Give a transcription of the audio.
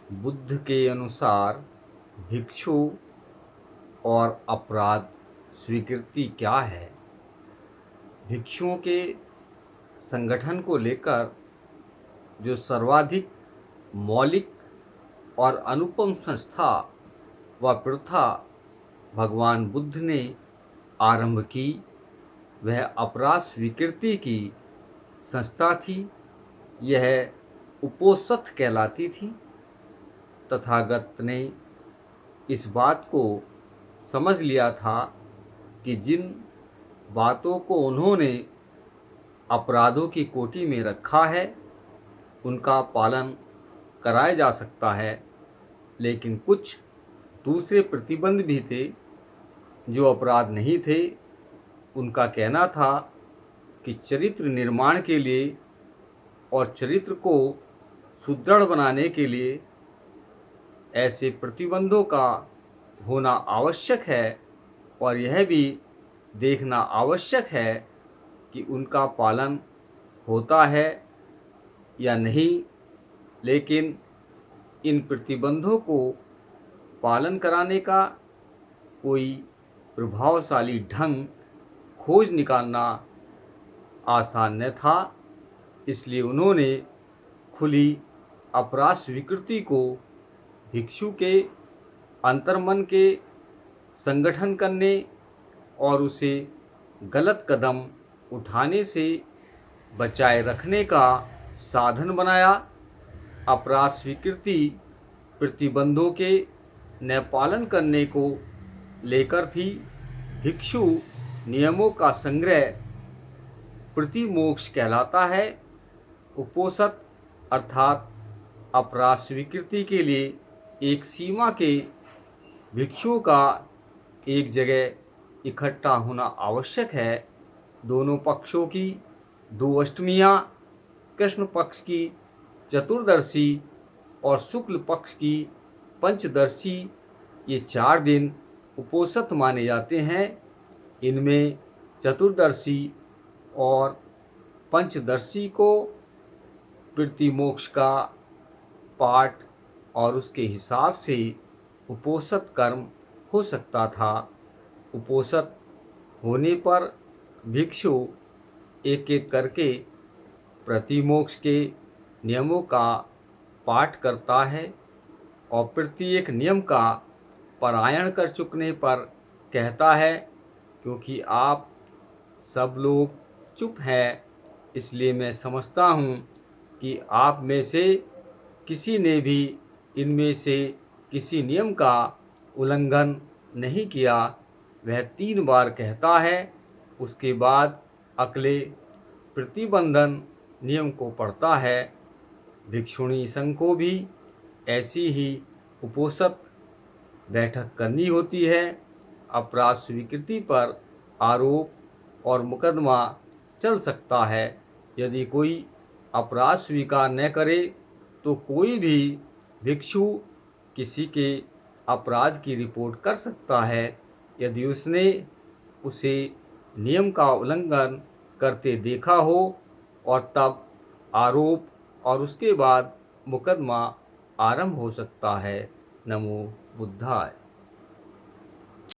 बुद्ध के अनुसार भिक्षु और अपराध स्वीकृति क्या है? भिक्षुओं के संगठन को लेकर जो सर्वाधिक मौलिक और अनुपम संस्था व प्रथा भगवान बुद्ध ने आरंभ की, वह अपराध स्वीकृति की संस्था थी। यह उपोसथ कहलाती थी। तथागत ने इस बात को समझ लिया था कि जिन बातों को उन्होंने अपराधों की कोटि में रखा है उनका पालन कराया जा सकता है, लेकिन कुछ दूसरे प्रतिबंध भी थे जो अपराध नहीं थे। उनका कहना था कि चरित्र निर्माण के लिए और चरित्र को सुदृढ़ बनाने के लिए ऐसे प्रतिबंधों का होना आवश्यक है और यह भी देखना आवश्यक है कि उनका पालन होता है या नहीं। लेकिन इन प्रतिबंधों को पालन कराने का कोई प्रभावशाली ढंग खोज निकालना आसान न था। इसलिए उन्होंने खुली अपराध स्वीकृति को भिक्षु के अंतर्मन के संगठन करने और उसे गलत कदम उठाने से बचाए रखने का साधन बनाया। अपराध स्वीकृति प्रतिबंधों के न पालन करने को लेकर थी। भिक्षु नियमों का संग्रह प्रतिमोक्ष कहलाता है। उपोसथ अर्थात अपराध स्वीकृति के लिए एक सीमा के भिक्षुओं का एक जगह इकट्ठा होना आवश्यक है। दोनों पक्षों की दो अष्टमियाँ, कृष्ण पक्ष की चतुर्दशी और शुक्ल पक्ष की पंचदशी, ये 4 दिन उपोसथ माने जाते हैं। इनमें चतुर्दशी और पंचदशी को प्रतिमोक्ष का पाठ और उसके हिसाब से उपोसथ कर्म हो सकता था। उपोसथ होने पर भिक्षु एक एक करके प्रतिमोक्ष के नियमों का पाठ करता है और प्रत्येक नियम का पारायण कर चुकने पर कहता है, क्योंकि आप सब लोग चुप हैं, इसलिए मैं समझता हूँ कि आप में से किसी ने भी इनमें से किसी नियम का उल्लंघन नहीं किया। वह 3 बार कहता है। उसके बाद अगले प्रतिबंधन नियम को पढ़ता है। भिक्षुणी संघ को भी ऐसी ही उपोसथ बैठक करनी होती है। अपराध स्वीकृति पर आरोप और मुकदमा चल सकता है। यदि कोई अपराध स्वीकार न करे तो कोई भी भिक्षु किसी के अपराध की रिपोर्ट कर सकता है। यदि उसने उसे नियम का उल्लंघन करते देखा हो और तब आरोप और उसके बाद मुकदमा आरंभ हो सकता है। नमो बुद्धाय।